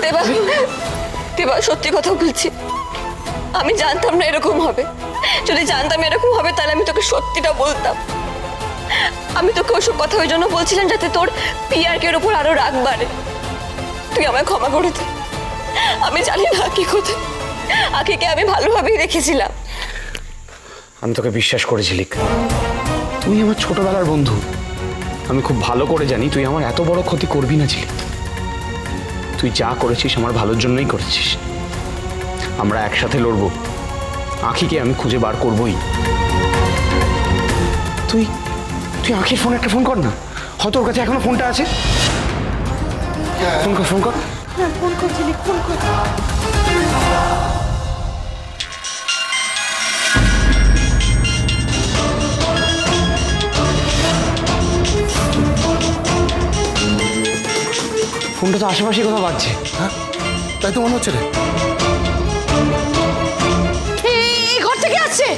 দেবা দেবা সত্যি কথা বলছি, আমি জানতাম না এরকম হবে। যদি জানতাম এরকম হবে তাহলে আমি তোকে সত্যিটা বলতাম। আমি তোকে ওসব কথা ওই জন্য বলছিলাম যাতে তোর পিয়ারকের ওপর আরো রাগ বাড়ে। তুই আমায় ক্ষমা করে দে। আমি জানি না কি কথা, আকিকে আমি ভালোভাবেই রেখেছিলাম। আমি তোকে বিশ্বাস করেছি লিক, তুই আমার ছোটবেলার বন্ধু। আমি খুব ভালো করে জানি তুই আমার এত বড় ক্ষতি করবি না ঝিলিক। তুই যা করেছিস আমার ভালোর জন্যই করেছিস। আমরা একসাথে লড়বো, আখিকে আমি খুঁজে বার করবই। তুই তুই আখির ফোনে একটা ফোন কর না, হয়তো ওর কাছে এখনো ফোনটা আছে। ফোন কর ফোন কর। ফোন কর ঝিলিক, ফোন কর। ফোনটা তো আশেপাশে কোথাও বাজছে। হ্যাঁ, তাই তো মনে হচ্ছে রে। এই ঘর থেকে আসছে।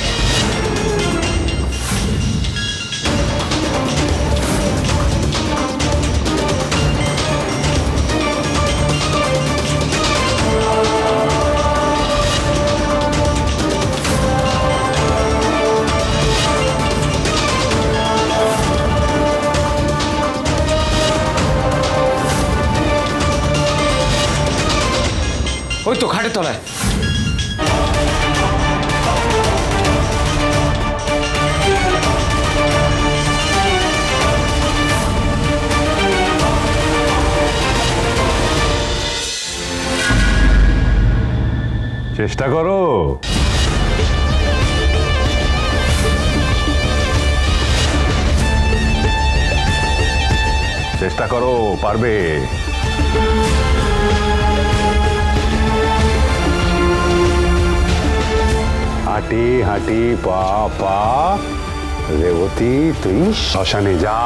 ওই তো খাটের তলায়। চেষ্টা করো। চেষ্টা করো, পারবে। হাঁটি হাঁটি পা পা রেবতী তুই শ্মশানে যা।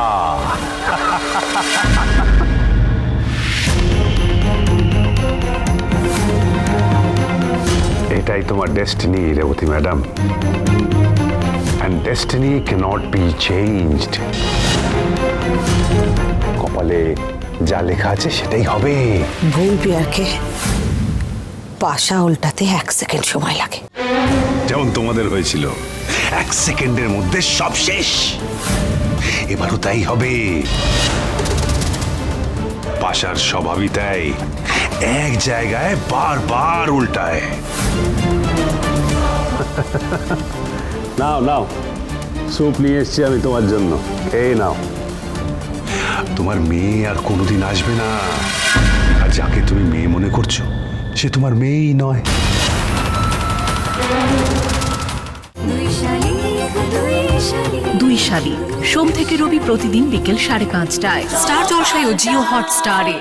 এটাই তোমার destiny Revathi madam, and destiny cannot be changed. কপালে যা লেখা আছে সেটাই হবে। ভুল পিয়ারকে পাশা উল্টাতে 1 সেকেন্ড সময় লাগে। যেমন তোমাদের হয়েছিল, 1 সেকেন্ডের মধ্যে সব শেষ। এবারও তাই হবে। পাশার স্বভাবই তাই, এক জায়গায় বারবার উল্টায়। নাও নাও, স্যুপ নিয়ে এসছি আমি তোমার জন্য, এই নাও। তোমার মেয়ে আর কোনোদিন আসবে না, আর যাকে তুমি মেয়ে মনে করছো সে তোমার মেয়েই নয়। দুই শালিক সোম থেকে রবি প্রতিদিন বিকেল 5:30টায় স্টার জলসায় ও জিও হটস্টারে।